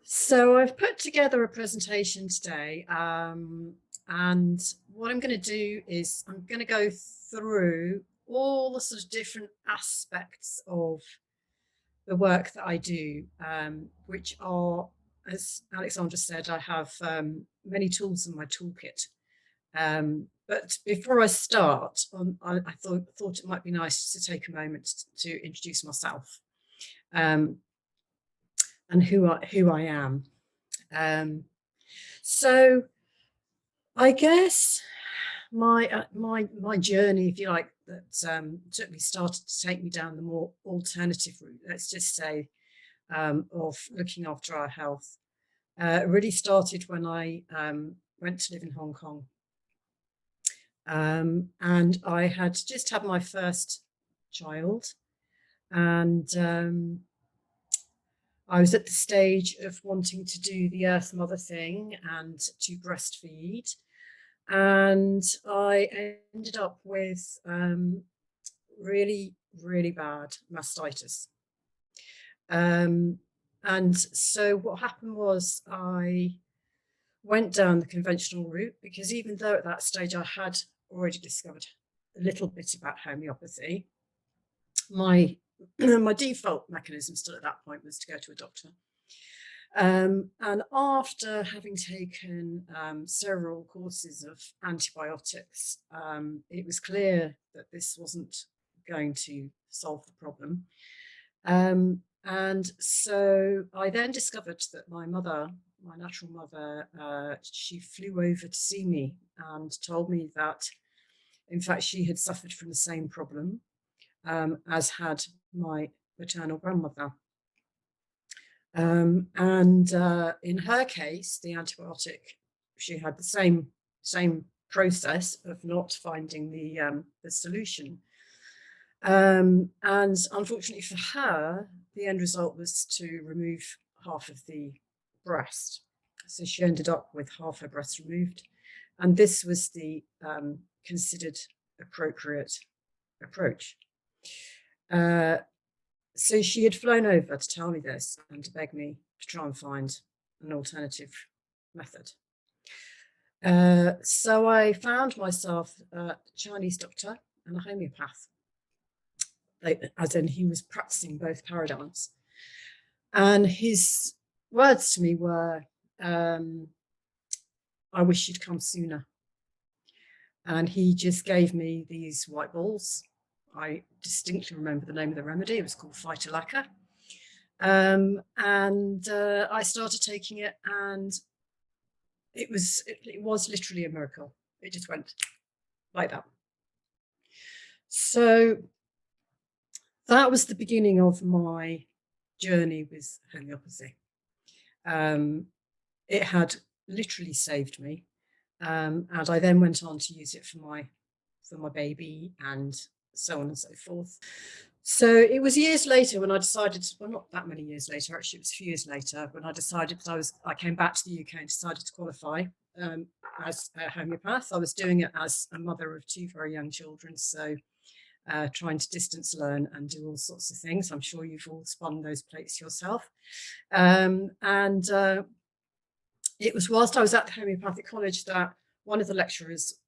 So I've put together a presentation today, and what I'm going to do is I'm going to go through all the sort of different aspects of the work that I do, which are, as Alexandra said, I have many tools in my toolkit. But before I start, I thought it might be nice to take a moment to introduce myself, um, and who I am. So I guess my journey, if you like, that started to take me down the more alternative route, let's just say, of looking after our health, really started when I went to live in Hong Kong. And I had just had my first child, and I was at the stage of wanting to do the Earth Mother thing and to breastfeed. And I ended up with really, really bad mastitis. And so what happened was I went down the conventional route, because even though at that stage I had already discovered a little bit about homeopathy, my my default mechanism still at that point was to go to a doctor. And after having taken several courses of antibiotics, it was clear that this wasn't going to solve the problem. And so I then discovered that my mother, my natural mother, she flew over to see me and told me that, in fact, she had suffered from the same problem as had my maternal grandmother. And in her case, the antibiotic, she had the same process of not finding the solution. And unfortunately for her, the end result was to remove half of the breast. So she ended up with half her breast removed. And this was the considered appropriate approach. So she had flown over to tell me this and to beg me to try and find an alternative method. So I found myself a Chinese doctor and a homeopath, as in he was practicing both paradigms. And his words to me were, I wish you'd come sooner. And he just gave me these white balls. I distinctly remember the name of the remedy. It was called Phytolacca. And I started taking it, and it was literally a miracle. It just went like that. So that was the beginning of my journey with homeopathy. It had literally saved me, and I then went on to use it for my baby and so on and so forth. So it was years later when I decided, well, not that many years later, actually, it was a few years later, when I decided that I came back to the UK and decided to qualify as a homeopath. I was doing it as a mother of two very young children, so trying to distance learn and do all sorts of things. I'm sure you've all spun those plates yourself. And it was whilst I was at the homeopathic college that one of the lecturers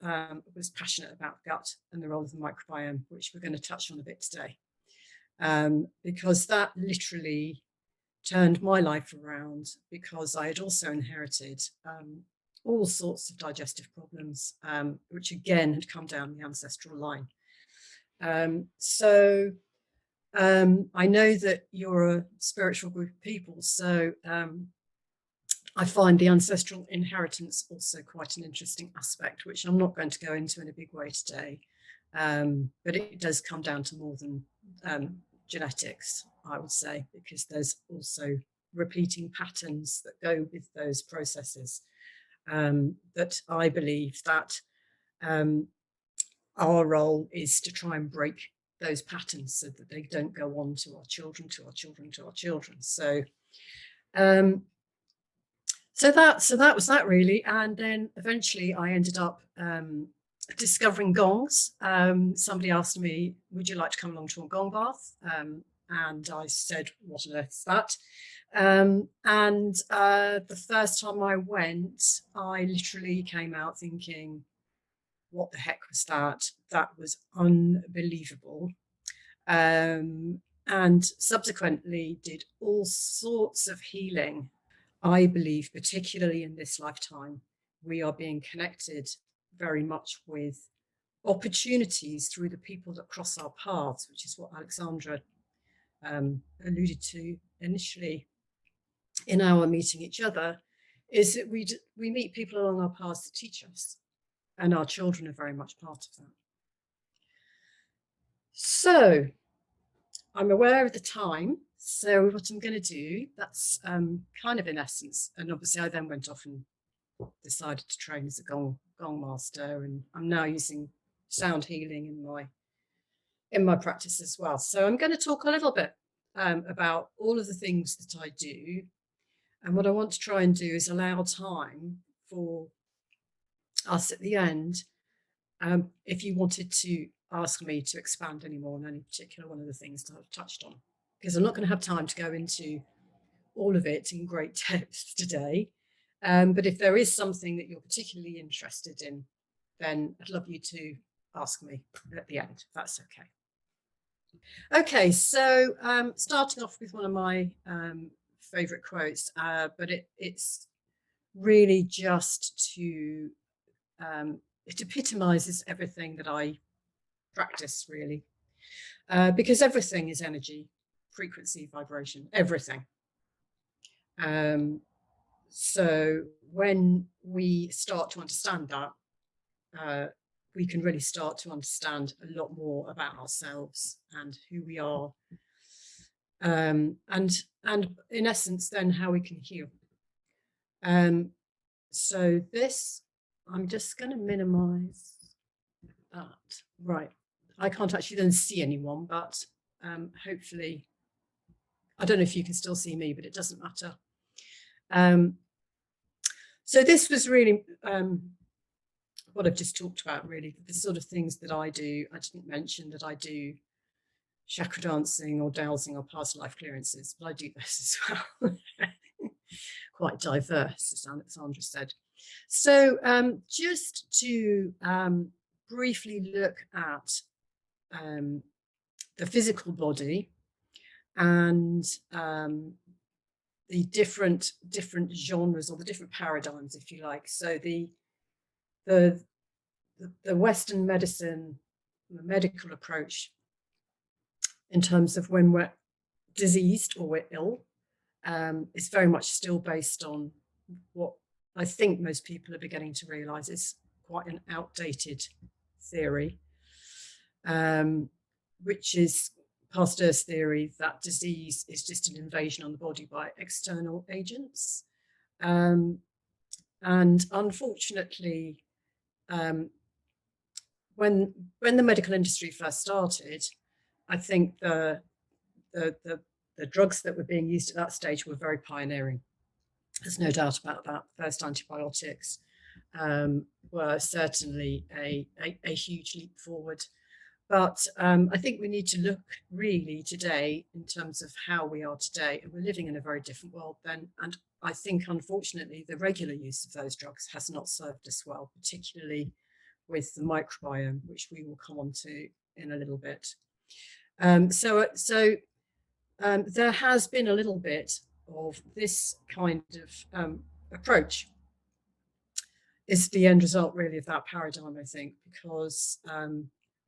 was passionate about gut and the role of the microbiome, which we're going to touch on a bit today, because that literally turned my life around, because I had also inherited all sorts of digestive problems, which again had come down the ancestral line. So I know that you're a spiritual group of people, so I find the ancestral inheritance also quite an interesting aspect, which I'm not going to go into in a big way today. But it does come down to more than genetics, I would say, because there's also repeating patterns that go with those processes, that I believe that our role is to try and break those patterns so that they don't go on to our children, to our children, to our children. So So that was that, really. And then eventually I ended up discovering gongs. Somebody asked me, would you like to come along to a gong bath? and I said, what on earth is that? The first time I went, I literally came out thinking, what the heck was that? That was unbelievable. And subsequently did all sorts of healing. I believe, particularly in this lifetime, we are being connected very much with opportunities through the people that cross our paths, which is what Alexandra alluded to initially in our meeting each other, is that we meet people along our paths that teach us, and our children are very much part of that. So I'm aware of the time, so what I'm going to do, that's kind of in essence, and obviously I then went off and decided to train as a gong master, and I'm now using sound healing in my practice as well. So I'm going to talk a little bit about all of the things that I do, and what I want to try and do is allow time for us at the end, if you wanted to ask me to expand any more on any particular one of the things that I've touched on, because I'm not going to have time to go into all of it in great depth today. But if there is something that you're particularly interested in, then I'd love you to ask me at the end, if that's okay. Okay, so starting off with one of my favorite quotes, but it's really just to, it epitomizes everything that I practice, really, because everything is energy, frequency, vibration, everything. So when we start to understand that, we can really start to understand a lot more about ourselves and who we are, and in essence then how we can heal. So this, I'm just going to minimize that. Right, I can't actually then see anyone, but hopefully, I don't know if you can still see me, but it doesn't matter. So this was really what I've just talked about, really, the sort of things that I do. I didn't mention that I do chakra dancing or dowsing or past life clearances, but I do this as well. Quite diverse, as Alexandra said. So just to briefly look at the physical body and the different genres, or the different paradigms, if you like. So the Western medicine, the medical approach, in terms of when we're diseased or we're ill, is very much still based on what I think most people are beginning to realize is quite an outdated theory, which is Pasteur's theory that disease is just an invasion on the body by external agents. And unfortunately, when the medical industry first started, I think the drugs that were being used at that stage were very pioneering. There's no doubt about that. First antibiotics were certainly a huge leap forward. But I think we need to look really today in terms of how we are today, and we're living in a very different world then. And I think, unfortunately, the regular use of those drugs has not served us well, particularly with the microbiome, which we will come on to in a little bit. There has been a little bit of this kind of approach. Is the end result really of that paradigm, I think, because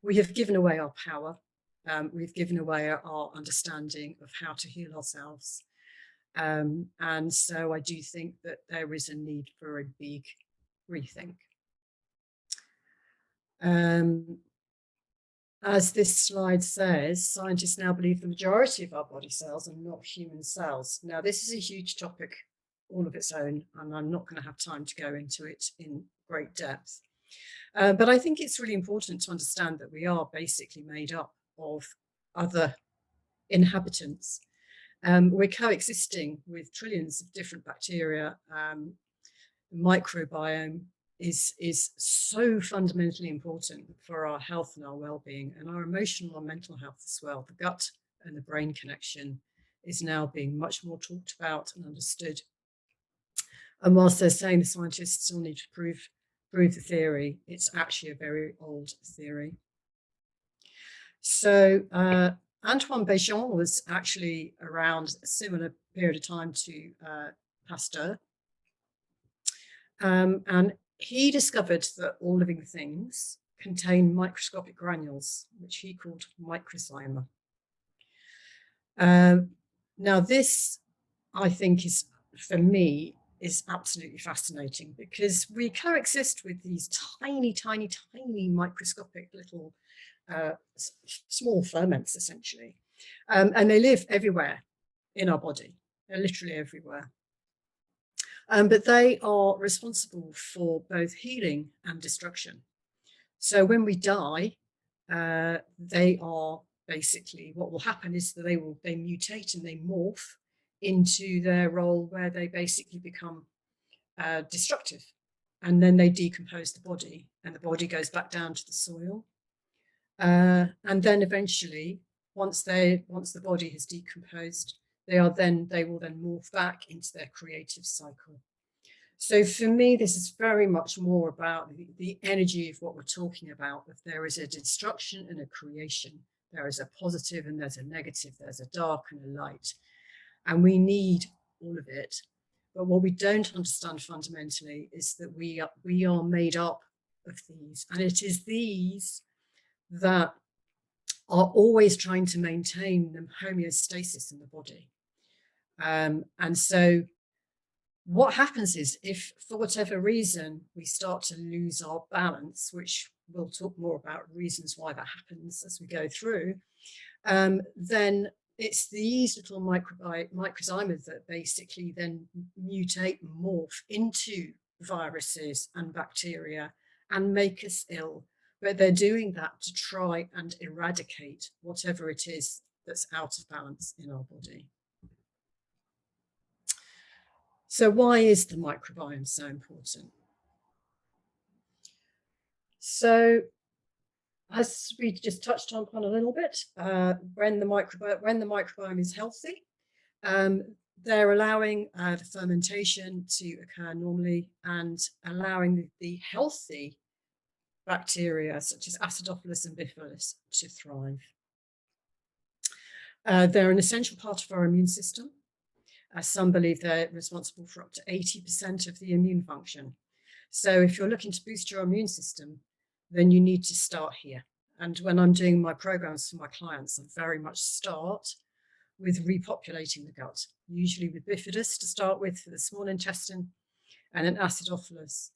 we have given away our power. We've given away our understanding of how to heal ourselves. And so I do think that there is a need for a big rethink. As this slide says, scientists now believe the majority of our body cells are not human cells. Now, this is a huge topic all of its own, and I'm not going to have time to go into it in great depth. But I think it's really important to understand that we are basically made up of other inhabitants. We're coexisting with trillions of different bacteria. Microbiome is so fundamentally important for our health and our well-being, and our emotional and mental health as well. The gut and the brain connection is now being much more talked about and understood. And whilst they're saying the scientists still need to prove the theory, it's actually a very old theory. So Antoine Béjean was actually around a similar period of time to Pasteur. And he discovered that all living things contain microscopic granules, which he called microbiome. Now, this, I think, is, for me, is absolutely fascinating, because we coexist with these tiny, tiny, tiny microscopic little small ferments, essentially. And they live everywhere in our body. They're literally everywhere. But they are responsible for both healing and destruction. So when we die, they are basically, what will happen is that they mutate and they morph into their role, where they basically become destructive, and then they decompose the body, and the body goes back down to the soil. And then eventually, once the body has decomposed, they will then morph back into their creative cycle. So for me, this is very much more about the energy of what we're talking about. If there is a destruction and a creation, there is a positive and there's a negative, there's a dark and a light, and we need all of it. But what we don't understand fundamentally is that we are made up of these, and it is these that are always trying to maintain the homeostasis in the body. And so what happens is, if for whatever reason we start to lose our balance, which we'll talk more about reasons why that happens as we go through, then it's these little microbiome that basically then mutate and morph into viruses and bacteria and make us ill. But they're doing that to try and eradicate whatever it is that's out of balance in our body. So why is the microbiome so important? So, as we just touched on a little bit, when the microbiome is healthy, they're allowing the fermentation to occur normally, and allowing the healthy bacteria such as Acidophilus and Bifidus to thrive. They're an essential part of our immune system. Some believe they're responsible for up to 80% of the immune function. So if you're looking to boost your immune system, then you need to start here. And when I'm doing my programs for my clients, I very much start with repopulating the gut, usually with Bifidus to start with for the small intestine, and then Acidophilus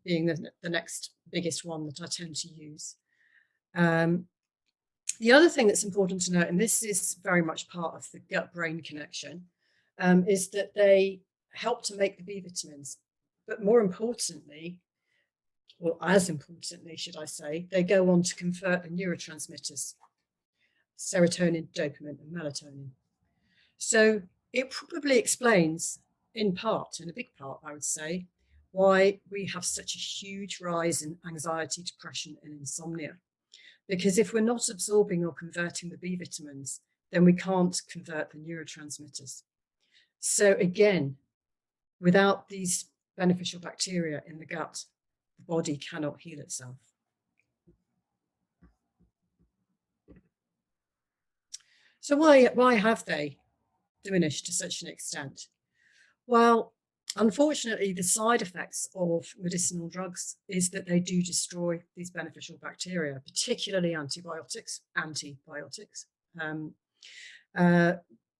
being the next biggest one that I tend to use. The other thing that's important to note, and this is very much part of the gut-brain connection, is that they help to make the B vitamins. But more importantly, or as importantly, should I say, they go on to convert the neurotransmitters, serotonin, dopamine, and melatonin. So it probably explains, in part, in a big part, I would say, why we have such a huge rise in anxiety, depression, and insomnia. Because if we're not absorbing or converting the B vitamins, then we can't convert the neurotransmitters. So again, without these beneficial bacteria in the gut, the body cannot heal itself. So why have they diminished to such an extent? Well, unfortunately, the side effects of medicinal drugs is that they do destroy these beneficial bacteria, particularly antibiotics.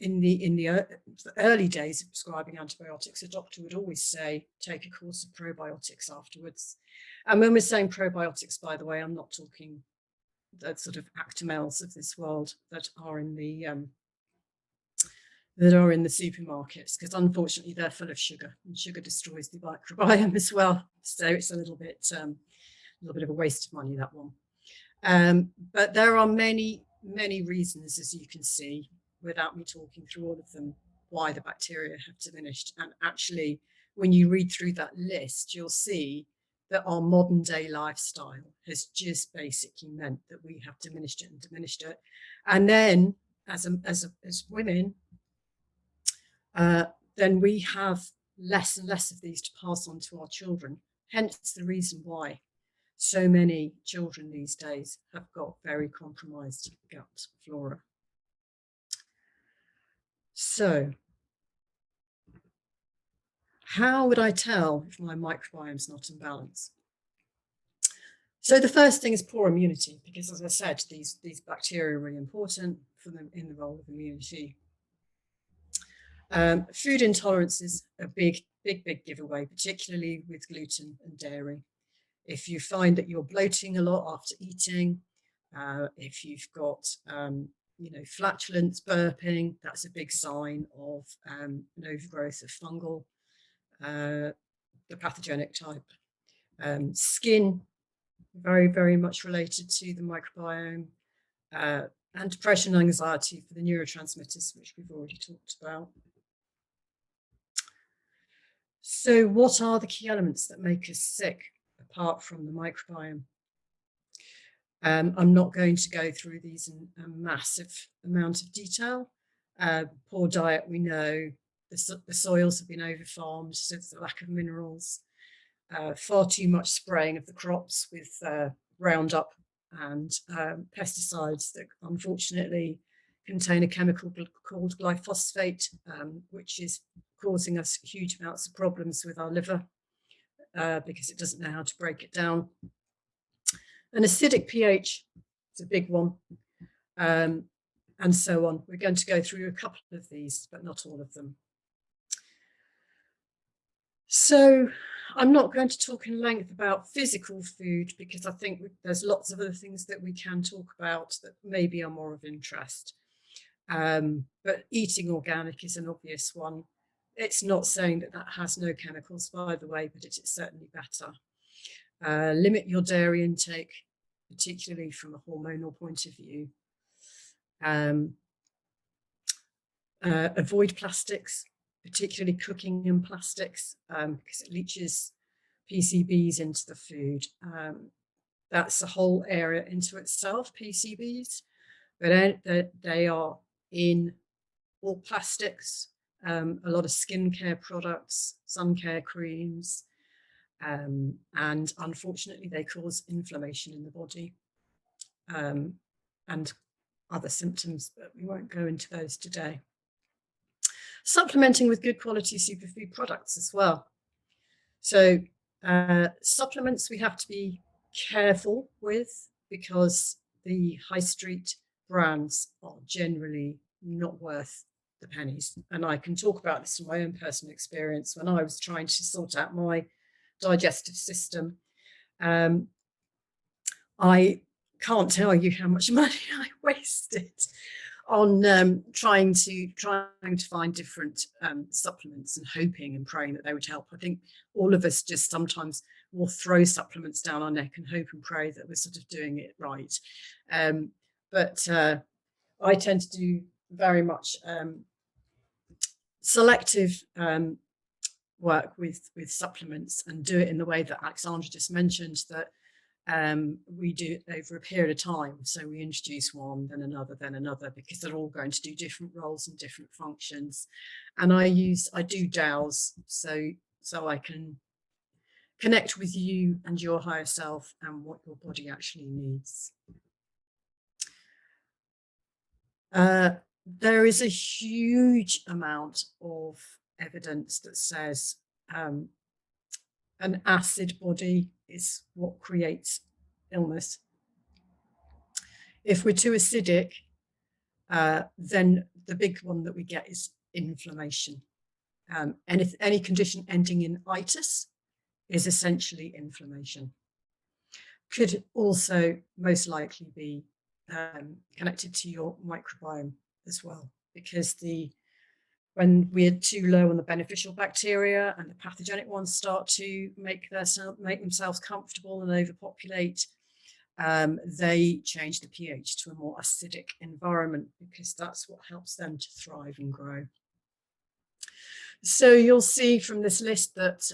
In the early days of prescribing antibiotics, a doctor would always say, take a course of probiotics afterwards. And when we're saying probiotics, by the way, I'm not talking the sort of Actimels of this world that are in the supermarkets, because unfortunately they're full of sugar, and sugar destroys the microbiome as well. So it's a little bit of a waste of money, that one. But there are many reasons, as you can see, without me talking through all of them, why the bacteria have diminished. And actually, when you read through that list, you'll see that our modern day lifestyle has just basically meant that we have diminished it. And then as women, then we have less and less of these to pass on to our children. Hence the reason why so many children these days have got very compromised gut flora. So, how would I tell if my microbiome's not in balance? So the first thing is poor immunity, because as I said, these bacteria are really important for them in the role of immunity. Food intolerance is a big giveaway, particularly with gluten and dairy. If you find that you're bloating a lot after eating, if you've got flatulence, burping, that's a big sign of an overgrowth of fungal, the pathogenic type. Skin, very much related to the microbiome, and depression and anxiety for the neurotransmitters, which we've already talked about. So what are the key elements that make us sick apart from the microbiome? I'm not going to go through these in a massive amount of detail. Poor diet, we know. The soils have been overfarmed, so there's a lack of minerals. Far too much spraying of the crops with Roundup and pesticides that unfortunately contain a chemical called glyphosate, which is causing us huge amounts of problems with our liver because it doesn't know how to break it down. An acidic pH is a big one, and so on. We're going to go through a couple of these, but not all of them. So I'm not going to talk in length about physical food because I think there's lots of other things that we can talk about that maybe are more of interest. But eating organic is an obvious one. It's not saying that that has no chemicals, by the way, but it is certainly better. Limit your dairy intake, particularly from a hormonal point of view. Avoid plastics, particularly cooking in plastics, because it leaches PCBs into the food. That's a whole area into itself, PCBs, but they are in all plastics, a lot of skincare products, sun care creams, and unfortunately they cause inflammation in the body and other symptoms, but we won't go into those today. Supplementing with good quality superfood products as well. So supplements we have to be careful with because the high street brands are generally not worth the pennies. And I can talk about this from my own personal experience when I was trying to sort out my digestive system. I can't tell you how much money I wasted on trying to find different supplements and hoping and praying that they would help. I think all of us just sometimes will throw supplements down our neck and hope and pray that we're sort of doing it right. But I tend to do very much selective work with supplements and do it in the way that Alexandra just mentioned, that we do it over a period of time. So we introduce one, then another, because they're all going to do different roles and different functions. And I do DAOs so I can connect with you and your higher self and what your body actually needs. There is a huge amount of evidence that says an acid body is what creates illness. If we're too acidic, then the big one that we get is inflammation. And if any condition ending in itis is essentially inflammation. Could also most likely be connected to your microbiome as well, because when we're too low on the beneficial bacteria and the pathogenic ones start to make themselves comfortable and overpopulate, they change the pH to a more acidic environment because that's what helps them to thrive and grow. So you'll see from this list that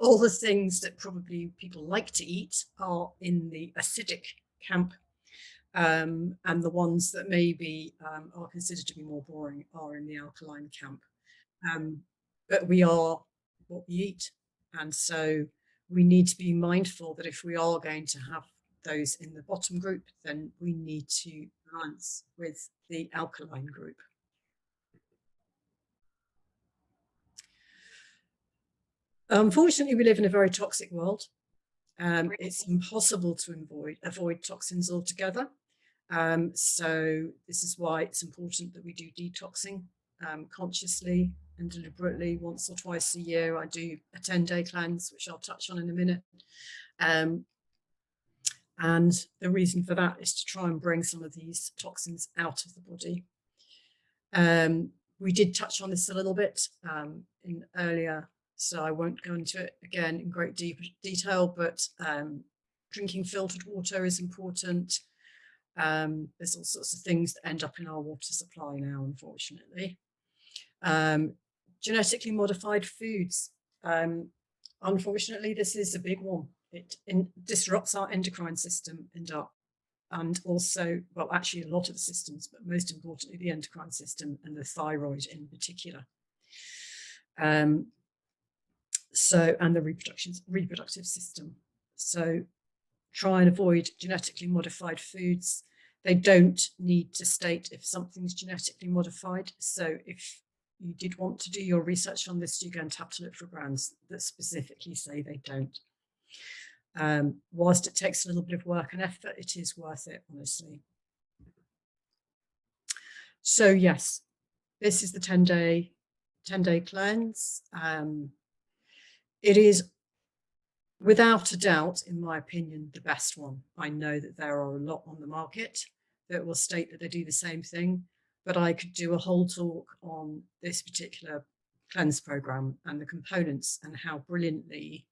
all the things that probably people like to eat are in the acidic camp. and the ones that maybe are considered to be more boring are in the alkaline camp. Um, but we are what we eat, and so we need to be mindful that if we are going to have those in the bottom group, then we need to balance with the alkaline group. Unfortunately, we live in a very toxic world. It's impossible to avoid toxins altogether. So this is why it's important that we do detoxing consciously and deliberately once or twice a year. I do a 10-day cleanse, which I'll touch on in a minute. And the reason for that is to try and bring some of these toxins out of the body. We did touch on this a little bit in earlier, so I won't go into it again in great detail, but drinking filtered water is important. There's all sorts of things that end up in our water supply now, unfortunately. Genetically modified foods. Unfortunately, this is a big one. It disrupts our endocrine system and also, well, actually a lot of the systems, but most importantly, the endocrine system and the thyroid in particular. And the reproductive system. So try and avoid genetically modified foods. They don't need to state if something's genetically modified. So if you did want to do your research on this, you're going to have to look for brands that specifically say they don't. Whilst it takes a little bit of work and effort, it is worth it, honestly. So yes, this is the 10-day cleanse. It is without a doubt, in my opinion, the best one. I know that there are a lot on the market that will state that they do the same thing, but I could do a whole talk on this particular cleanse program and the components and how brilliantly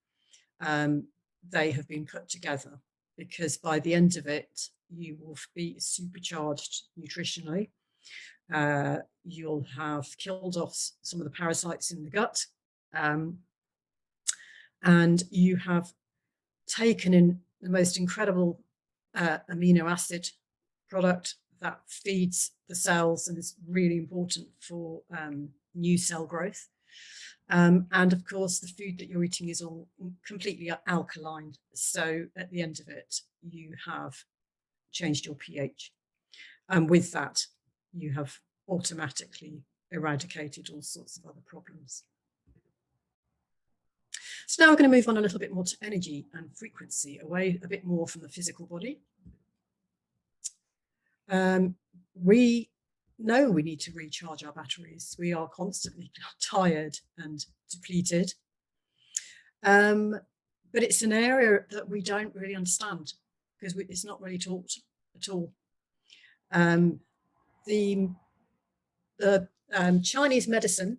they have been put together, because by the end of it, you will be supercharged nutritionally. You'll have killed off some of the parasites in the gut, and you have taken in the most incredible amino acid product that feeds the cells and is really important for new cell growth. And of course, the food that you're eating is all completely alkaline. So at the end of it, you have changed your pH. And with that, you have automatically eradicated all sorts of other problems. So now we're going to move on a little bit more to energy and frequency, away a bit more from the physical body. We know we need to recharge our batteries. We are constantly tired and depleted. But it's an area that we don't really understand because it's not really taught at all. The Chinese medicine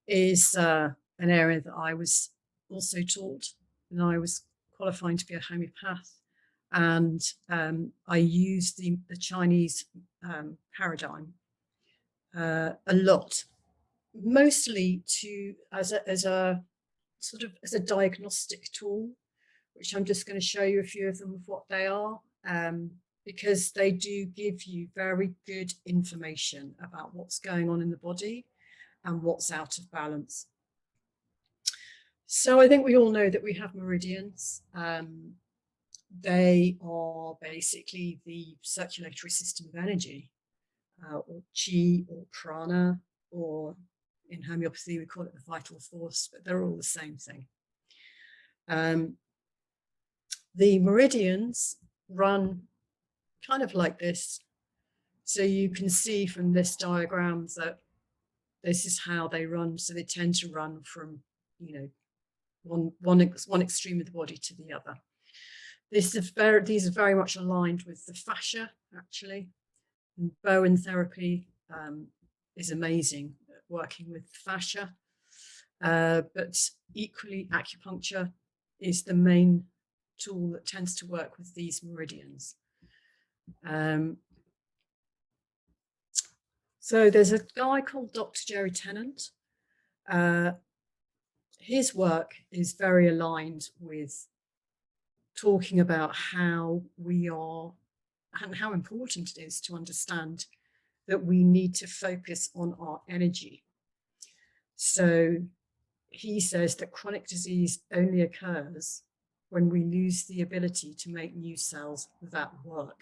is an area that I was also taught, and I was qualifying to be a homeopath. And I used the Chinese paradigm a lot, mostly as a diagnostic tool, which I'm just going to show you a few of them of what they are, because they do give you very good information about what's going on in the body and what's out of balance. So I think we all know that we have meridians. They are basically the circulatory system of energy, or chi, or prana, or in homeopathy we call it the vital force, but they're all the same thing. The meridians run kind of like this. So you can see from this diagram that this is how they run. So they tend to run from, one extreme of the body to the other. These are very much aligned with the fascia, actually. And Bowen therapy is amazing at working with fascia, but equally acupuncture is the main tool that tends to work with these meridians. So there's a guy called Dr. Jerry Tennant. His work is very aligned with talking about how we are and how important it is to understand that we need to focus on our energy. So he says that chronic disease only occurs when we lose the ability to make new cells that work.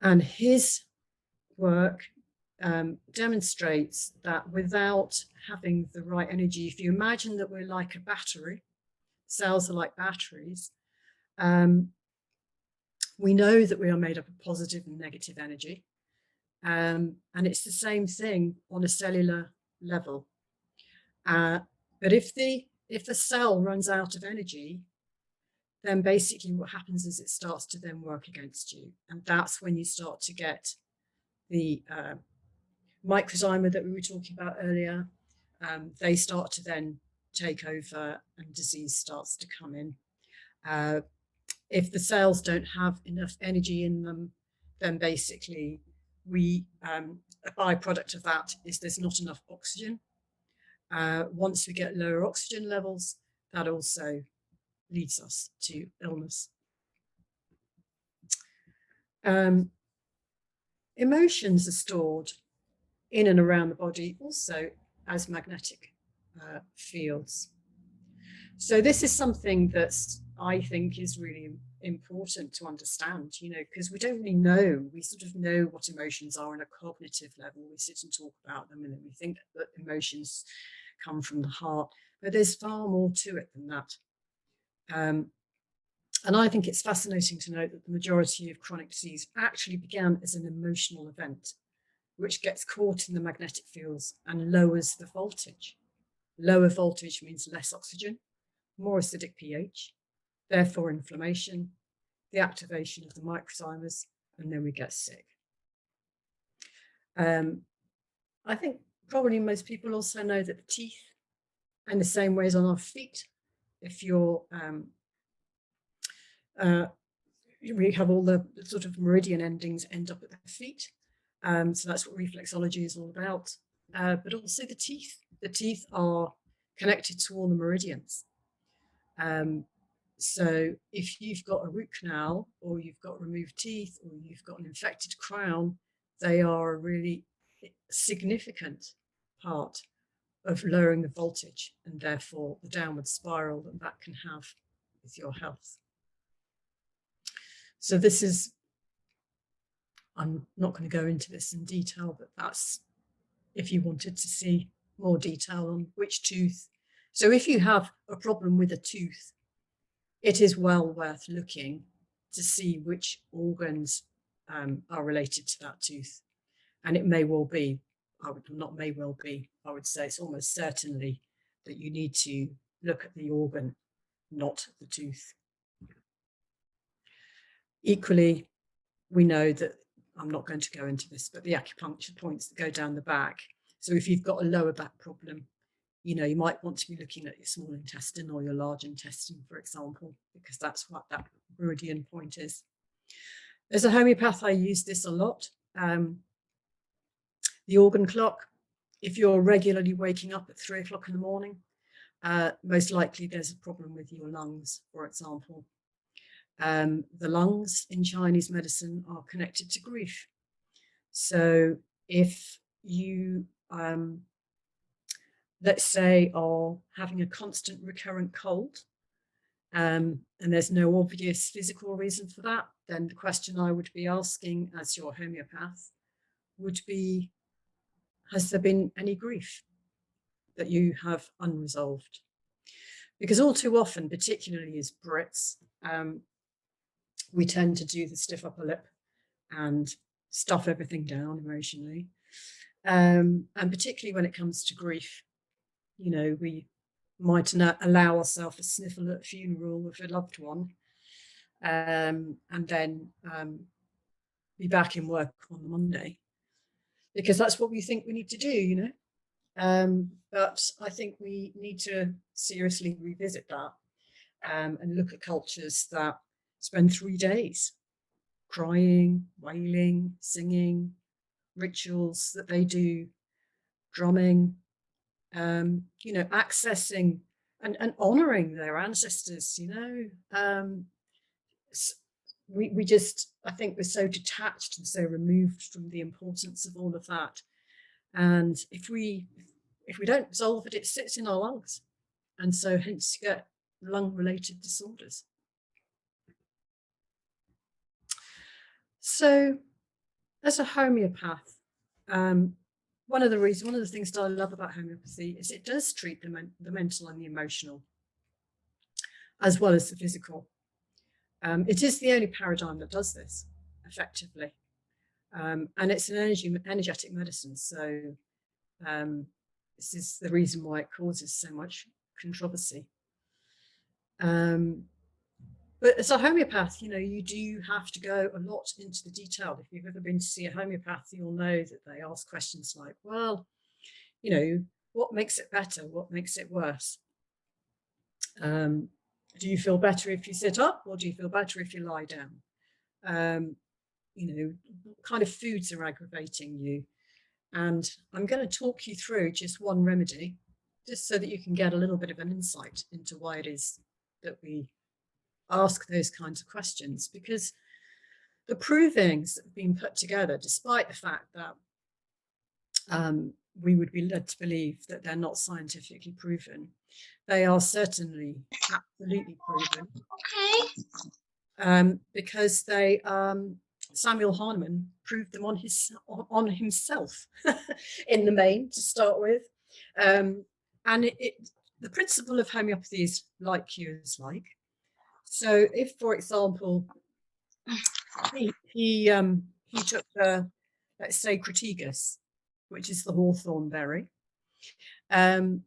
And his work demonstrates that without having the right energy, if you imagine that we're like a battery, cells are like batteries, we know that we are made up of positive and negative energy. And it's the same thing on a cellular level. But if the cell runs out of energy, then basically what happens is it starts to then work against you. And that's when you start to get the microbiome that we were talking about earlier. They start to then take over and disease starts to come in. If the cells don't have enough energy in them, then basically a byproduct of that is there's not enough oxygen. Once we get lower oxygen levels, that also leads us to illness. Emotions are stored in and around the body also as magnetic fields. So this is something that I think is really important to understand, because we don't really know. We sort of know what emotions are on a cognitive level. We sit and talk about them, and then we think that emotions come from the heart, but there's far more to it than that. And I think it's fascinating to note that the majority of chronic disease actually began as an emotional event, which gets caught in the magnetic fields and lowers the voltage. Lower voltage means less oxygen, more acidic pH, therefore inflammation, the activation of the microzymas, and then we get sick. I think probably most people also know that the teeth, in the same way as on our feet, if you're we have all the sort of meridian endings end up at the feet. So that's what reflexology is all about. But also the teeth. The teeth are connected to all the meridians. So if you've got a root canal, or you've got removed teeth, or you've got an infected crown, they are a really significant part of lowering the voltage and therefore the downward spiral that can have with your health. So this is, I'm not going to go into this in detail, but that's if you wanted to see more detail on which tooth. So if you have a problem with a tooth, it is well worth looking to see which organs are related to that tooth. And it may well be, I would say it's almost certainly that you need to look at the organ, not the tooth. Equally, we know that, I'm not going to go into this, but the acupuncture points that go down the back. So if you've got a lower back problem, you might want to be looking at your small intestine or your large intestine, for example, because that's what that meridian point is. As a homeopath, I use this a lot. The organ clock, if you're regularly waking up at 3 o'clock in the morning, most likely there's a problem with your lungs, for example. The lungs in Chinese medicine are connected to grief. So if you, let's say, are having a constant recurrent cold, and there's no obvious physical reason for that, then the question I would be asking as your homeopath would be, has there been any grief that you have unresolved? Because all too often, particularly as Brits, we tend to do the stiff upper lip and stuff everything down emotionally. And particularly when it comes to grief, we might not allow ourselves a sniffle at a funeral of a loved one, and then be back in work on the Monday, because that's what we think we need to do, but I think we need to seriously revisit that, and look at cultures that spend 3 days crying, wailing, singing, rituals that they do, drumming, accessing and honoring their ancestors, we just, I think we're so detached and so removed from the importance of all of that. And if we don't resolve it, it sits in our lungs. And so hence you get lung related disorders. So as a homeopath, one of the things that I love about homeopathy is it does treat the mental and the emotional, as well as the physical. It is the only paradigm that does this effectively. And it's an energetic medicine. So this is the reason why it causes so much controversy. But as a homeopath, you do have to go a lot into the detail. If you've ever been to see a homeopath, you'll know that they ask questions like, well, what makes it better? What makes it worse? Do you feel better if you sit up, or do you feel better if you lie down? What kind of foods are aggravating you? And I'm going to talk you through just one remedy, just so that you can get a little bit of an insight into why it is that we ask those kinds of questions. Because the provings that have been put together, despite the fact that we would be led to believe that they're not scientifically proven, they are certainly absolutely proven. Okay. Because they Samuel Hahnemann proved them on himself in the main, to start with. And the principle of homeopathy is like cures like. So if, for example, he took let's say crataegus, which is the hawthorn berry, and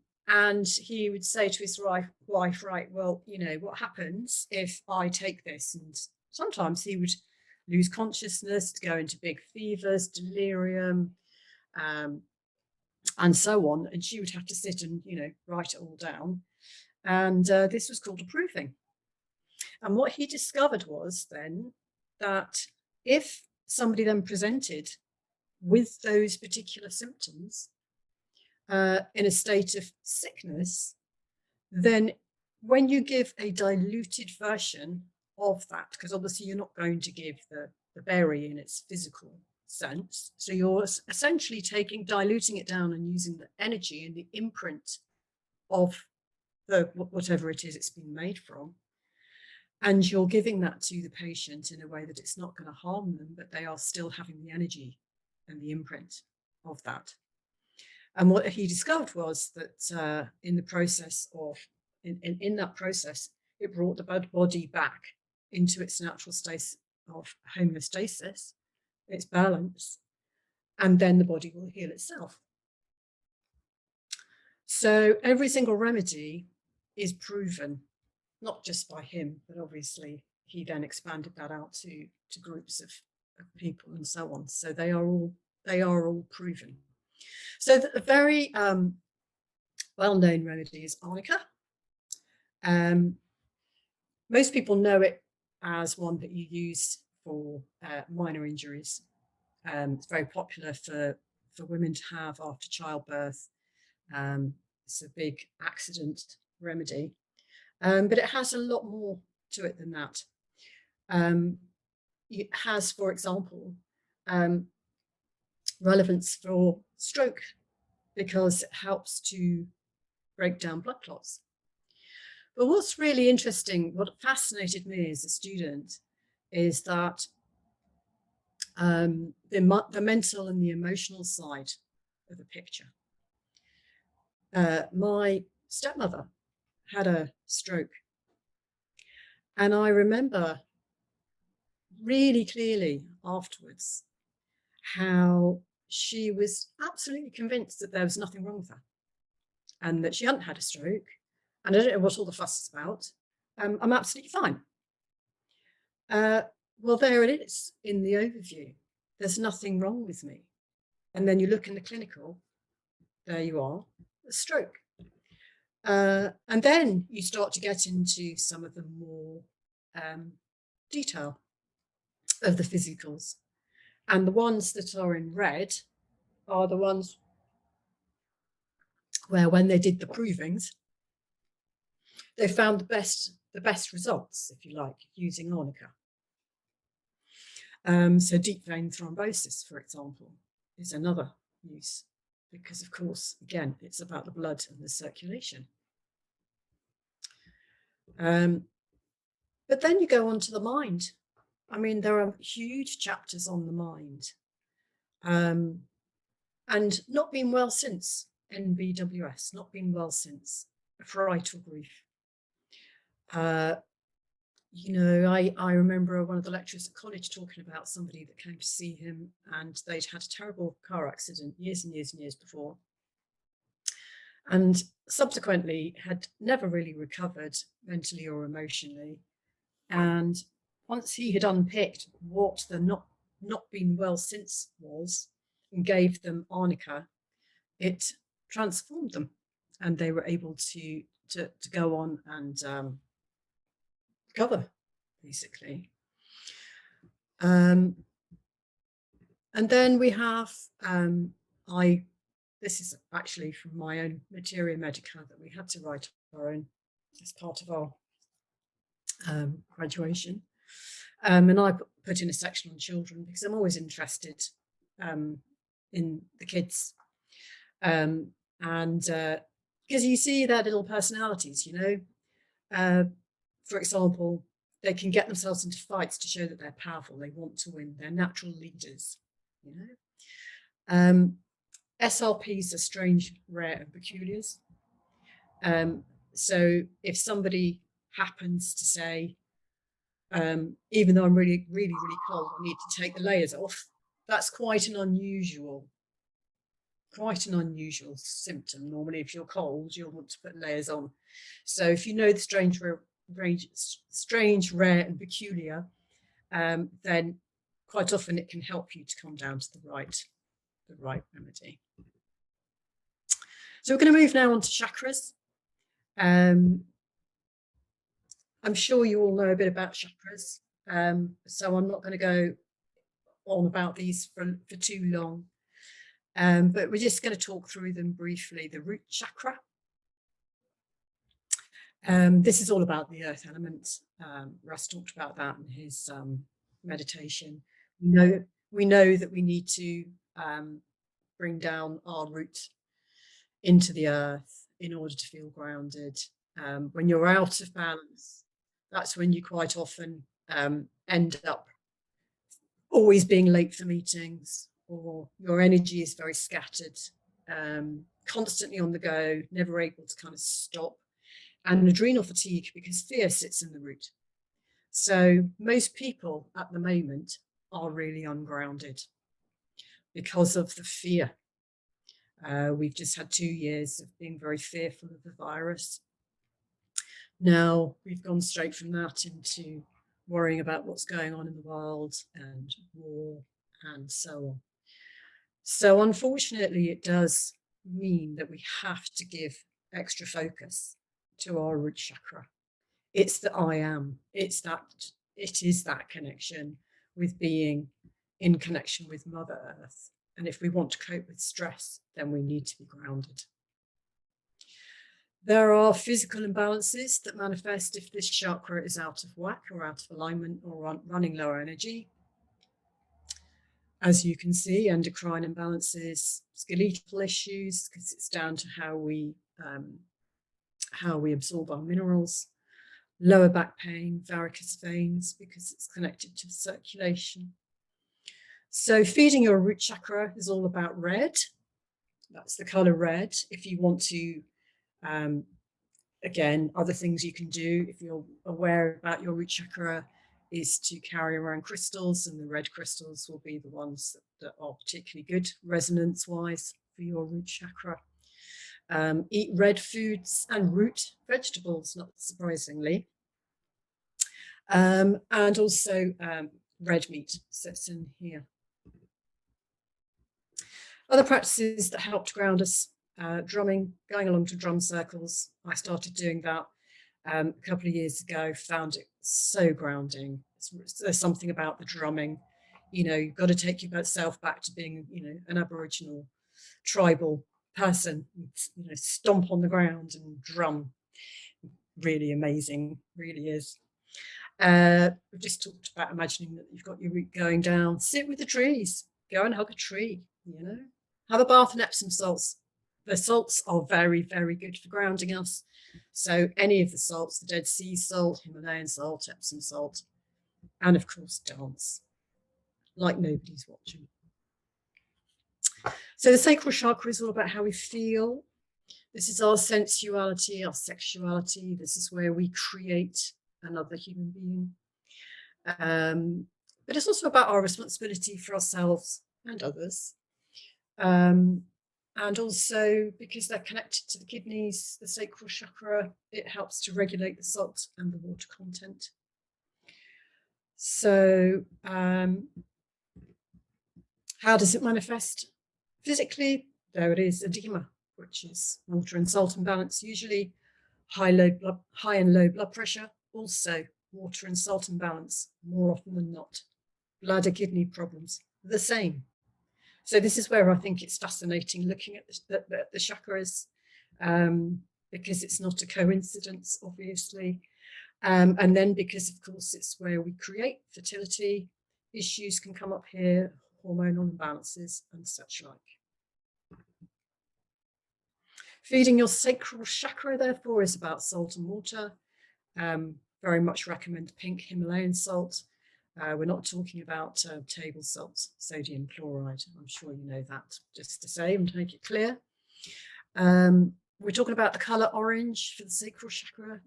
he would say to his wife, right, well, what happens if I take this? And sometimes he would lose consciousness, to go into big fevers, delirium, and so on. And she would have to sit and, write it all down. And this was called a proving. And what he discovered was then that if somebody then presented with those particular symptoms in a state of sickness, then when you give a diluted version of that, because obviously you're not going to give the berry in its physical sense, so you're essentially diluting it down and using the energy and the imprint of whatever it is it's been made from, and you're giving that to the patient in a way that it's not going to harm them, but they are still having the energy and the imprint of that. And what he discovered was that in the process of, in that process, it brought the body back into its natural state of homeostasis, its balance, and then the body will heal itself. So every single remedy is proven, not just by him, but obviously he then expanded that out to groups of people and so on. So they are all proven. So the very well-known remedy is arnica. Most people know it as one that you use for minor injuries. It's very popular for women to have after childbirth. It's a big accident remedy, but it has a lot more to it than that. It has, for example, relevance for stroke, because it helps to break down blood clots. But what's really interesting, what fascinated me as a student, is that the mental and the emotional side of the picture. My stepmother had a stroke, and I remember really clearly afterwards how she was absolutely convinced that there was nothing wrong with her and that she hadn't had a stroke, and I don't know what all the fuss is about. I'm absolutely fine. Well, there it is in the overview. There's nothing wrong with me. And then you look in the clinical, there you are, a stroke. And then you start to get into some of the more detail of the physicals. And the ones that are in red are the ones where, when they did the provings, they found the best results, if you like, using arnica. So deep vein thrombosis, for example, is another use, because of course, again, it's about the blood and the circulation. But then you go on to the mind. I mean, there are huge chapters on the mind. And not been well since, NBWS, not been well since, fright or grief. You know, I remember one of the lecturers at college talking about somebody that came to see him, and they'd had a terrible car accident years and years and years before, and subsequently had never really recovered mentally or emotionally. And once he had unpicked what the not been well since was and gave them arnica, it transformed them, and they were able to go on and recover, basically. And then we have this is actually from my own materia medica that we had to write our own as part of our graduation. And I put in a section on children because I'm always interested in the kids. And because you see their little personalities, you know. For example, they can get themselves into fights to show that they're powerful, they want to win, they're natural leaders, you know. SRPs are strange, rare, and peculiars. So if somebody happens to say, even though I'm really, really, really cold, I need to take the layers off, that's quite an unusual symptom. Normally, if you're cold, you'll want to put layers on. So if you know the strange, rare, and peculiar, then quite often it can help you to come down to the right remedy. So we're going to move now on to chakras. I'm sure you all know a bit about chakras, so I'm not going to go on about these for too long. But we're just going to talk through them briefly. The root chakra. This is all about the earth element. Russ talked about that in his meditation. We know that we need to bring down our root into the earth in order to feel grounded. When you're out of balance, that's when you quite often end up always being late for meetings, or your energy is very scattered, constantly on the go, never able to kind of stop, and adrenal fatigue, because fear sits in the root. So most people at the moment are really ungrounded because of the fear. We've just had 2 years of being very fearful of the virus. Now we've gone straight from that into worrying about what's going on in the world and war and so on. So unfortunately, it does mean that we have to give extra focus to our root chakra. It's the I am. It is that connection with being in connection with Mother Earth. And if we want to cope with stress, then we need to be grounded. There are physical imbalances that manifest if this chakra is out of whack or out of alignment or running low energy. As you can see, endocrine imbalances, skeletal issues, because it's down to how we absorb our minerals, lower back pain, varicose veins, because it's connected to circulation. So feeding your root chakra is all about red. That's the color red. If you want to, again, other things you can do if you're aware about your root chakra is to carry around crystals, and the red crystals will be the ones that are particularly good resonance-wise for your root chakra. Eat red foods and root vegetables, not surprisingly. And also red meat sits in here. Other practices that help to ground us, drumming, going along to drum circles. I started doing that a couple of years ago, found it so grounding. There's something about the drumming, you know, you've got to take yourself back to being, you know, an Aboriginal tribal person, you know, stomp on the ground and drum. Really amazing, really is. We've just talked about imagining that you've got your root going down. Sit with the trees. Go and hug a tree, you know. Have a bath in Epsom salts. The salts are very, very good for grounding us. So any of the salts, the Dead Sea salt, Himalayan salt, Epsom salt, and of course dance like nobody's watching. So the sacral chakra is all about how we feel. This is our sensuality, our sexuality. This is where we create another human being. But it's also about our responsibility for ourselves and others. And also, because they're connected to the kidneys, the sacral chakra, it helps to regulate the salt and the water content. So how does it manifest? Physically, there it is, edema, which is water and salt imbalance, usually high and low blood pressure, also water and salt imbalance, more often than not. Bladder, kidney problems, the same. So this is where I think it's fascinating looking at the chakras, because it's not a coincidence, obviously. And then because, of course, it's where we create fertility. Issues can come up here, hormonal imbalances and such like. Feeding your sacral chakra, therefore, is about salt and water. Very much recommend pink Himalayan salt. We're not talking about table salt, sodium chloride. I'm sure you know that, just to say and make it clear. We're talking about the colour orange for the sacral chakra.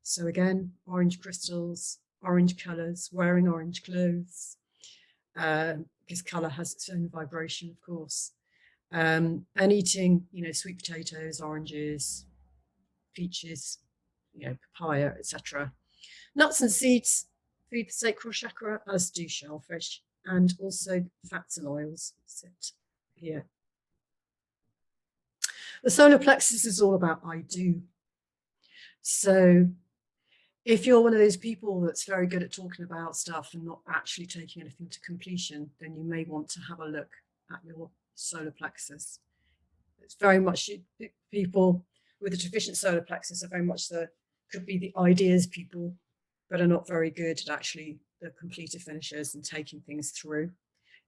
So again, orange crystals, orange colours, wearing orange clothes, because colour has its own vibration, of course. And eating, you know, sweet potatoes, oranges, peaches, you know, papaya, etc. Nuts and seeds feed the sacral chakra, as do shellfish, and also fats and oils sit here. The solar plexus is all about I do. So if you're one of those people that's very good at talking about stuff and not actually taking anything to completion, then you may want to have a look at your solar plexus. It's very much people with a deficient solar plexus are very much could be the ideas people, but are not very good at actually the completer finishers and taking things through.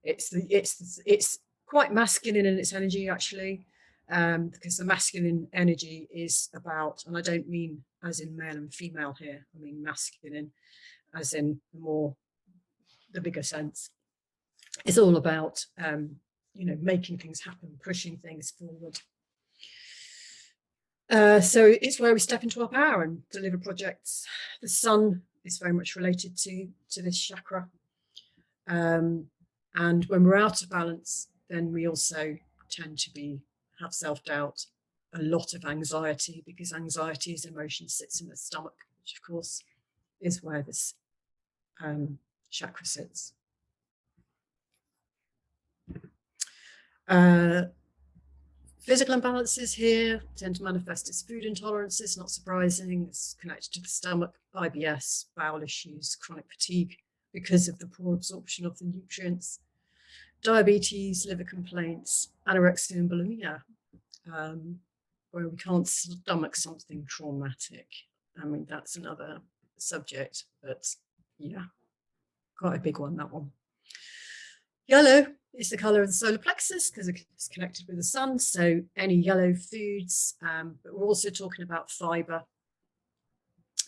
It's quite masculine in its energy, actually, because the masculine energy is about, and I don't mean as in male and female here, I mean masculine as in the bigger sense. It's all about you know, making things happen, pushing things forward. So it's where we step into our power and deliver projects. The sun is very much related to this chakra. And when we're out of balance, then we also tend to have self-doubt, a lot of anxiety, because anxiety as emotion sits in the stomach, which of course is where this chakra sits. Physical imbalances here tend to manifest as food intolerances, not surprising. It's connected to the stomach, IBS, bowel issues, chronic fatigue because of the poor absorption of the nutrients, diabetes, liver complaints, anorexia and bulimia, where we can't stomach something traumatic. I mean, that's another subject, but yeah, quite a big one, that one. Yellow is the colour of the solar plexus because it's connected with the sun. So any yellow foods, but we're also talking about fibre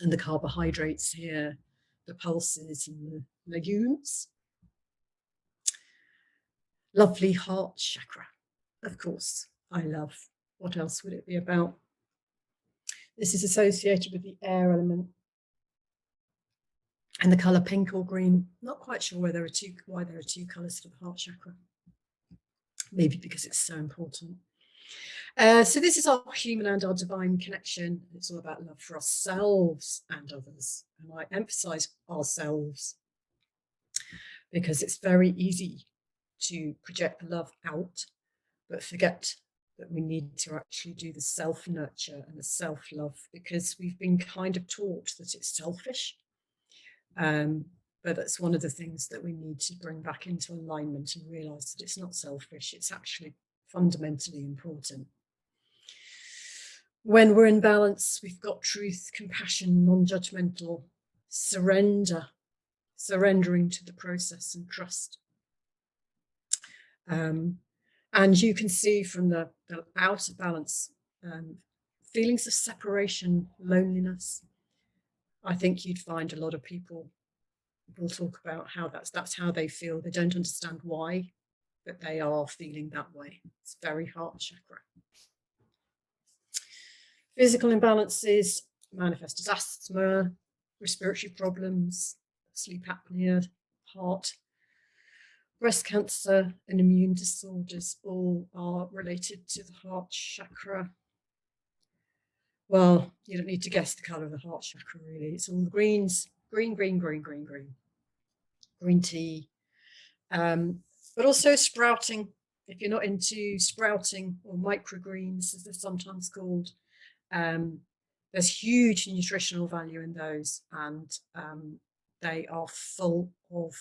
and the carbohydrates here, the pulses and the legumes. Lovely heart chakra, of course, I love. What else would it be about? This is associated with the air element and the colour pink or green. Not quite sure why there are two colours for the heart chakra. Maybe because it's so important. So this is our human and our divine connection. It's all about love for ourselves and others. And I emphasize ourselves because it's very easy to project love out, but forget that we need to actually do the self-nurture and the self-love, because we've been kind of taught that it's selfish. But that's one of the things that we need to bring back into alignment and realize that it's not selfish, it's actually fundamentally important. When we're in balance, we've got truth, compassion, non-judgmental, surrendering to the process and trust. And you can see from the out of balance, feelings of separation, loneliness. I think you'd find a lot of people will talk about how that's how they feel. They don't understand why, but they are feeling that way. It's very heart chakra. Physical imbalances manifest as asthma, respiratory problems, sleep apnea, heart, breast cancer, and immune disorders all are related to the heart chakra. Well, you don't need to guess the colour of the heart chakra, really. It's all the greens, green, green, green, green, green. Green tea, but also sprouting. If you're not into sprouting or microgreens, as they're sometimes called, there's huge nutritional value in those, and they are full of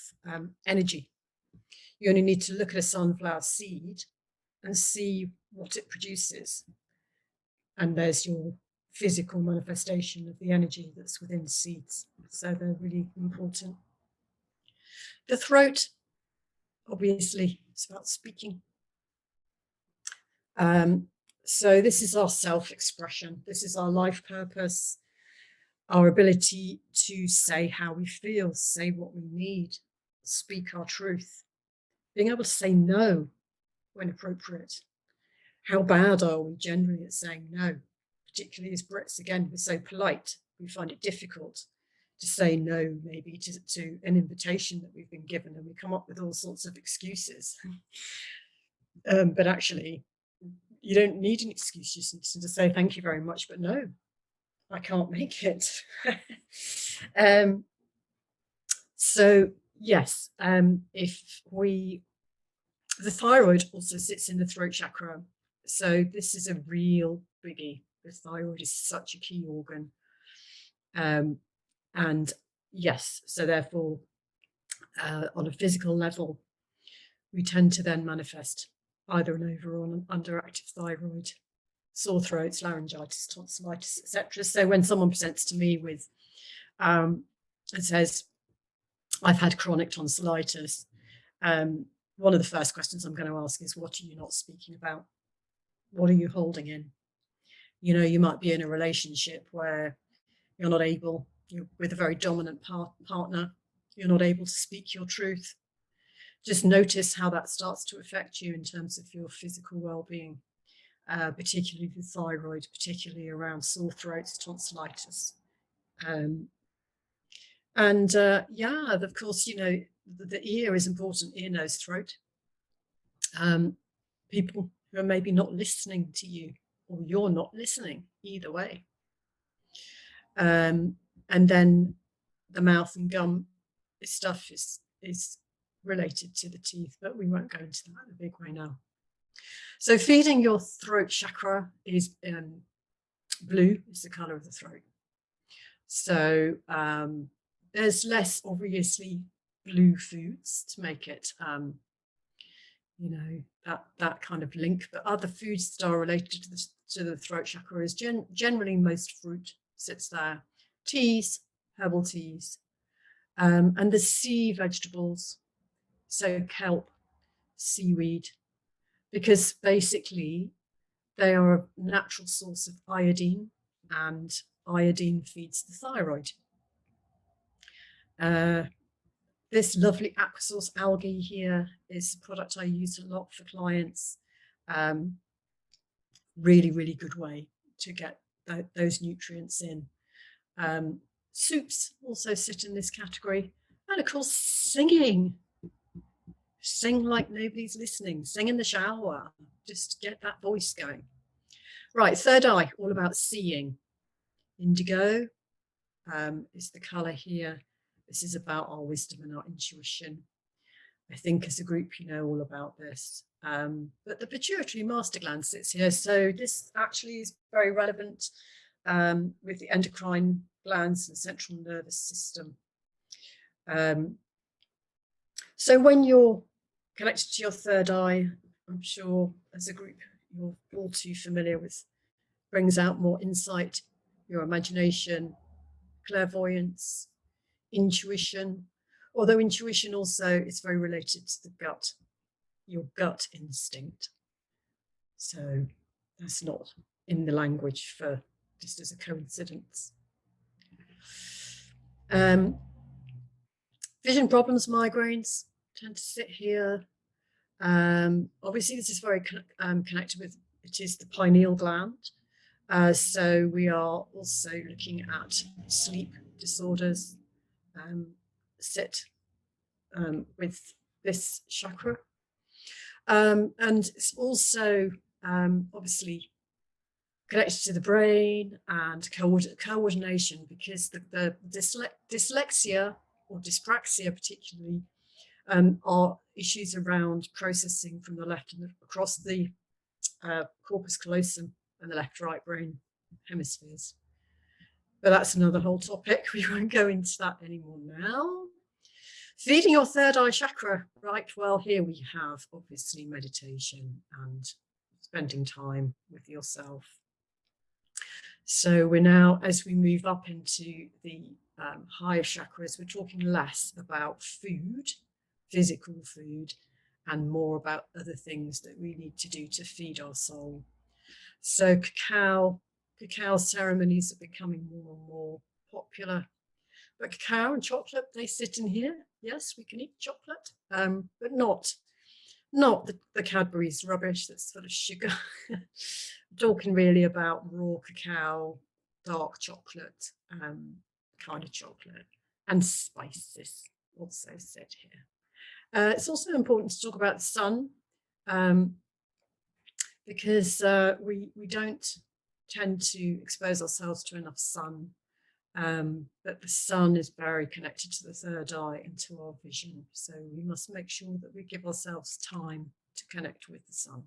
energy. You only need to look at a sunflower seed and see what it produces, and there's your physical manifestation of the energy that's within seeds. So they're really important. The throat, obviously, it's about speaking. So this is our self-expression. This is our life purpose, our ability to say how we feel, say what we need, speak our truth, being able to say no when appropriate. How bad are we generally at saying no? Particularly as Brits, again, we're so polite, we find it difficult to say no, maybe to an invitation that we've been given, and we come up with all sorts of excuses. But actually, you don't need an excuse. You just need to say thank you very much, but no, I can't make it. So yes, the thyroid also sits in the throat chakra. So this is a real biggie. The thyroid is such a key organ. And yes, so therefore, on a physical level, we tend to then manifest either an over or an underactive thyroid, sore throats, laryngitis, tonsillitis, etc. So when someone presents to me with and says, I've had chronic tonsillitis, one of the first questions I'm going to ask is, what are you not speaking about? What are you holding in? You know, you might be in a relationship where you're not able, you're with a very dominant partner, you're not able to speak your truth. Just notice how that starts to affect you in terms of your physical well-being, particularly the thyroid, particularly around sore throats, tonsillitis. Yeah, of course, you know, the ear is important, ear, nose, throat. People who are maybe not listening to you, or you're not listening, either way. And then the mouth and gum stuff is related to the teeth, but we won't go into that in a big way now. So feeding your throat chakra is blue, is the color of the throat. So there's less obviously blue foods to make it, you know, that kind of link, but other foods that are related to the throat chakra is generally most fruit sits there, teas, herbal teas, and the sea vegetables, so kelp, seaweed, because basically they are a natural source of iodine, and iodine feeds the thyroid. This lovely aqua source algae here is a product I use a lot for clients. Really, really good way to get those nutrients in. Soups also sit in this category. And of course, singing. Sing like nobody's listening. Sing in the shower. Just get that voice going. Right, third eye, all about seeing. Indigo is the colour here. This is about our wisdom and our intuition. I think as a group, you know all about this. But the pituitary master gland sits here. So this actually is very relevant with the endocrine glands and central nervous system. So when you're connected to your third eye, I'm sure as a group, you're all too familiar with, brings out more insight, your imagination, clairvoyance, intuition, although intuition also is very related to the gut, your gut instinct. So that's not in the language for just as a coincidence. Vision problems, migraines tend to sit here. Obviously, this is very connected with, it is the pineal gland. So we are also looking at sleep disorders, sit with this chakra. And it's also obviously connected to the brain and coordination, because the dyslexia or dyspraxia particularly are issues around processing from the left and across the corpus callosum and the left-right brain hemispheres. But that's another whole topic. We won't go into that anymore now. Feeding your third eye chakra, right? Well, here we have obviously meditation and spending time with yourself. So we're now, as we move up into the higher chakras, we're talking less about food, physical food, and more about other things that we need to do to feed our soul. So cacao ceremonies are becoming more and more popular. But cacao and chocolate, they sit in here. Yes, we can eat chocolate, but not the Cadbury's rubbish that's full of sugar. I'm talking really about raw cacao, dark chocolate, kind of chocolate, and spices also sit here. It's also important to talk about the sun, because we don't tend to expose ourselves to enough sun. But the sun is very connected to the third eye and to our vision. So we must make sure that we give ourselves time to connect with the sun.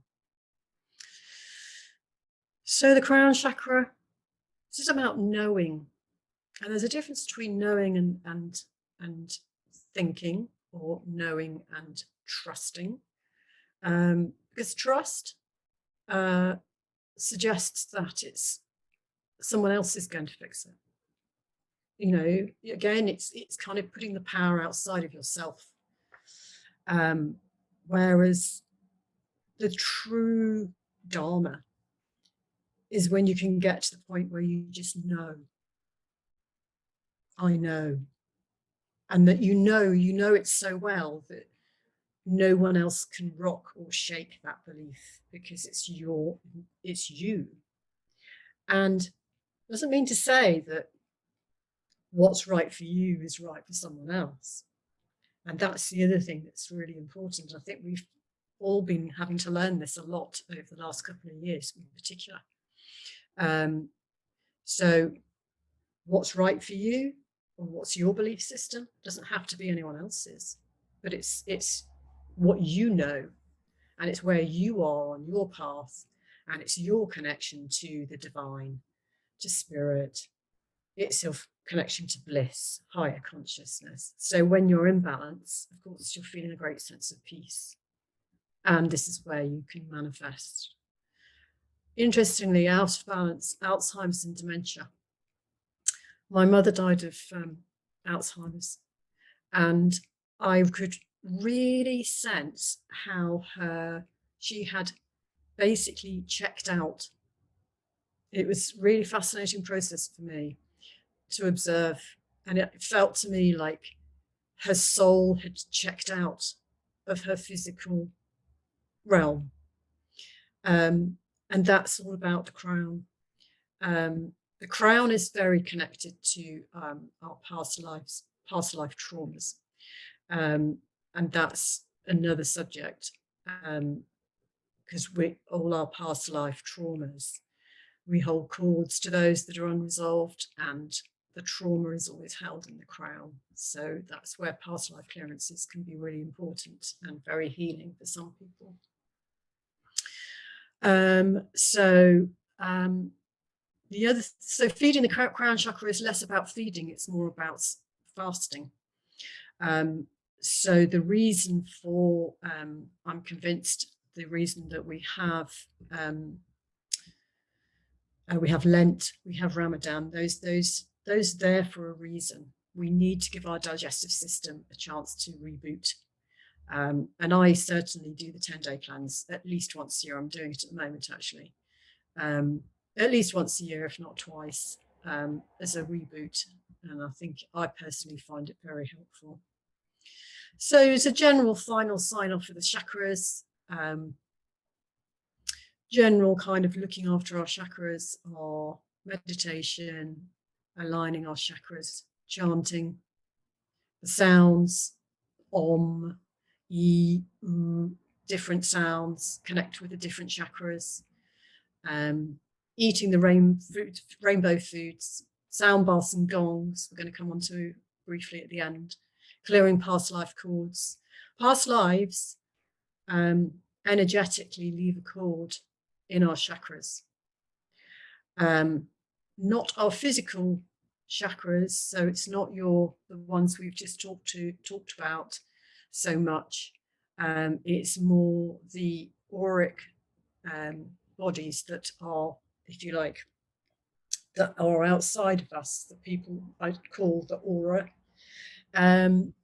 So the crown chakra, this is about knowing. And there's a difference between knowing and thinking, or knowing and trusting. Because trust suggests that it's someone else is going to fix it. You know, again, it's kind of putting the power outside of yourself. Whereas the true Dharma is when you can get to the point where you just know, I know, and that you know it so well that no one else can rock or shake that belief, because it's you. And doesn't mean to say that what's right for you is right for someone else. And that's the other thing that's really important. I think we've all been having to learn this a lot over the last couple of years in particular. So what's right for you, or what's your belief system, doesn't have to be anyone else's, but it's what you know, and it's where you are on your path, and it's your connection to the divine, to spirit. It's your connection to bliss, higher consciousness. So when you're in balance, of course, you're feeling a great sense of peace. And this is where you can manifest. Interestingly, out of balance, Alzheimer's and dementia. My mother died of Alzheimer's, and I could really sense how she had basically checked out. It was a really fascinating process for me to observe, and it felt to me like her soul had checked out of her physical realm. And that's all about the crown. The crown is very connected to our past life traumas, and that's another subject, because all our past life traumas, we hold cords to those that are unresolved, and the trauma is always held in the crown. So that's where past life clearances can be really important and very healing for some people. So feeding the crown chakra is less about feeding, it's more about fasting. So the reason for, I'm convinced, the reason that we have Lent, we have Ramadan, those there for a reason. we need to give our digestive system a chance to reboot. And I certainly do the 10-day cleanse at least once a year. I'm doing it at the moment, actually. At least once a year, if not twice, as a reboot. And I think I personally find it very helpful. So as a general final sign off for the chakras, general kind of looking after our chakras are meditation, aligning our chakras, chanting, the sounds, om, yi, different sounds, connect with the different chakras, eating the rainbow foods, sound baths and gongs, we're going to come on to briefly at the end, clearing past life cords. Past lives energetically leave a cord in our chakras. Not our physical chakras, so it's not the ones we've just talked about so much. It's more the auric bodies that are, if you like, that are outside of us, that people I call the aura. And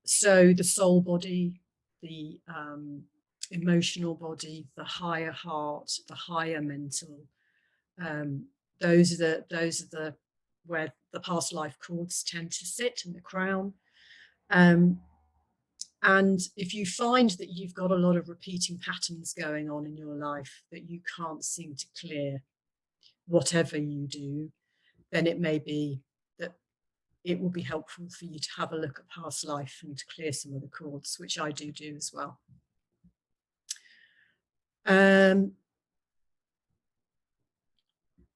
so the soul body, the emotional body, the higher heart, the higher mental, those are the where the past life cords tend to sit in the crown. And if you find that you've got a lot of repeating patterns going on in your life that you can't seem to clear, whatever you do, then it may be that it will be helpful for you to have a look at past life and to clear some of the cords, which I do as well.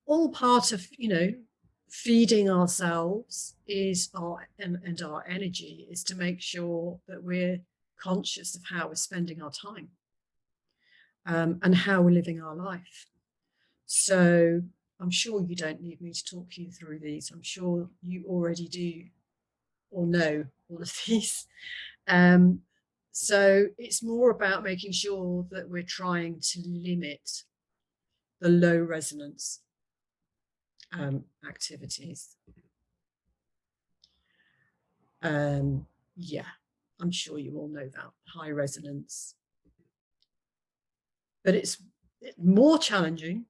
All part of, feeding ourselves is and our energy is to make sure that we're conscious of how we're spending our time, and how we're living our life. So I'm sure you don't need me to talk you through these. I'm sure you already do or know all of these. So it's more about making sure that we're trying to limit the low resonance activities. Yeah, I'm sure you all know that, high resonance. But it's more challenging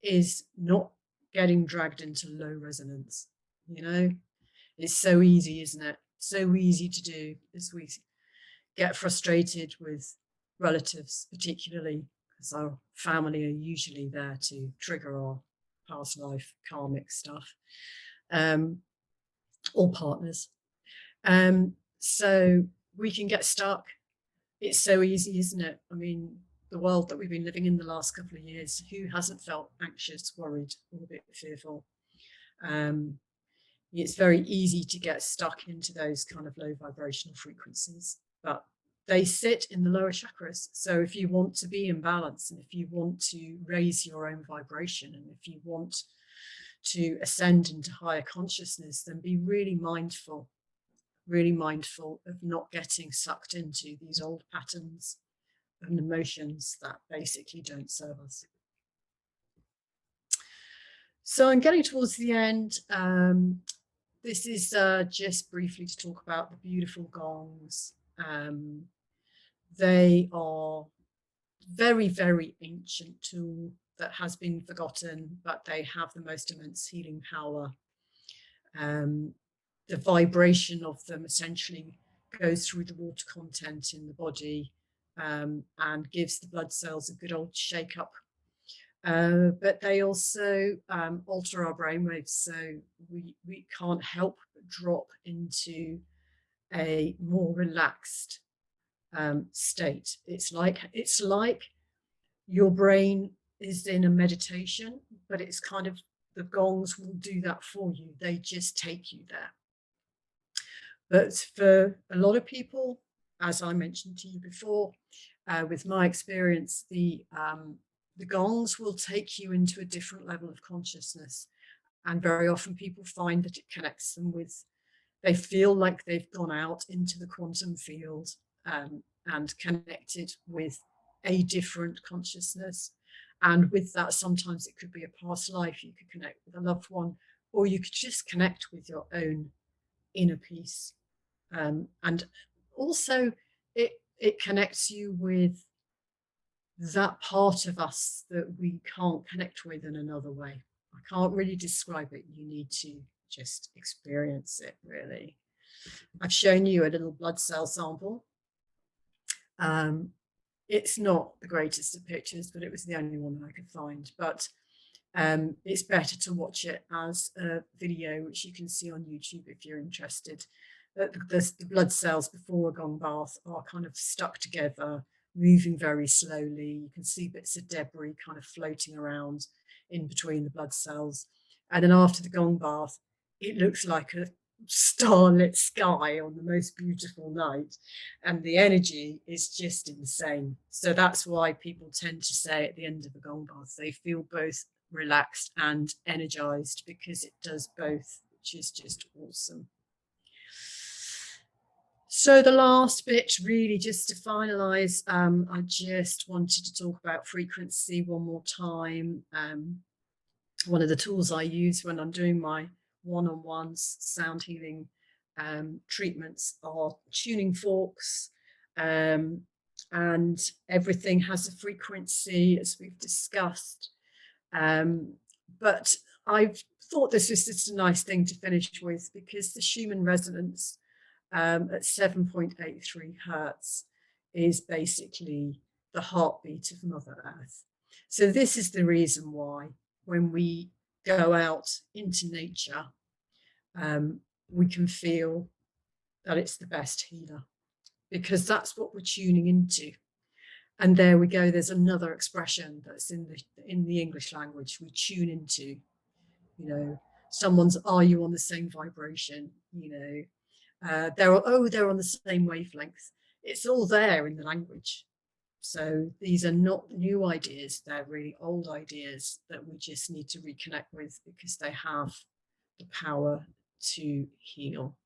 is not getting dragged into low resonance. It's so easy, isn't it? So easy to do as we get frustrated with relatives, particularly because our family are usually there to trigger our past life karmic stuff, or partners. So we can get stuck. It's so easy, isn't it? I mean, the world that we've been living in the last couple of years, who hasn't felt anxious, worried, or a bit fearful? It's very easy to get stuck into those kind of low vibrational frequencies, but they sit in the lower chakras. So if you want to be in balance, and if you want to raise your own vibration, and if you want to ascend into higher consciousness, then be really mindful of not getting sucked into these old patterns and emotions that basically don't serve us. So I'm getting towards the end. This is just briefly to talk about the beautiful gongs. They are very, very ancient tool that has been forgotten, but they have the most immense healing power. The vibration of them essentially goes through the water content in the body, and gives the blood cells a good old shake up. But they also alter our brainwaves, so we can't help but drop into a more relaxed state. It's like your brain is in a meditation, but it's kind of, the gongs will do that for you. They just take you there. But for a lot of people, as I mentioned to you before, with my experience, the gongs will take you into a different level of consciousness. And very often people find that it connects them with, they feel like they've gone out into the quantum field, and connected with a different consciousness. And with that, sometimes it could be a past life. You could connect with a loved one, or you could just connect with your own inner peace. And also, it connects you with that part of us that we can't connect with in another way. I can't really describe it. You need to just experience it, really. I've shown you a little blood cell sample. Um, it's not the greatest of pictures, but it was the only one that I could find. But it's better to watch it as a video, which you can see on YouTube if you're interested. The blood cells before a gong bath are kind of stuck together, moving very slowly. You can see bits of debris kind of floating around in between the blood cells. And then after the gong bath, it looks like a starlit sky on the most beautiful night, and the energy is just insane. So that's why people tend to say at the end of a gong bath they feel both relaxed and energized, because it does both, which is just awesome. So the last bit, really, just to finalize, I just wanted to talk about frequency one more time. One of the tools I use when I'm doing my one-on-ones sound healing treatments are tuning forks, and everything has a frequency, as we've discussed. But I've thought this was just a nice thing to finish with, because the Schumann resonance at 7.83 hertz is basically the heartbeat of Mother Earth. So this is the reason why when we go out into nature, we can feel that it's the best healer, because that's what we're tuning into. And there we go. There's another expression that's in the English language. We tune into, someone's, are you on the same vibration? They're on the same wavelength. It's all there in the language. So these are not new ideas. They're really old ideas that we just need to reconnect with, because they have the power to heal.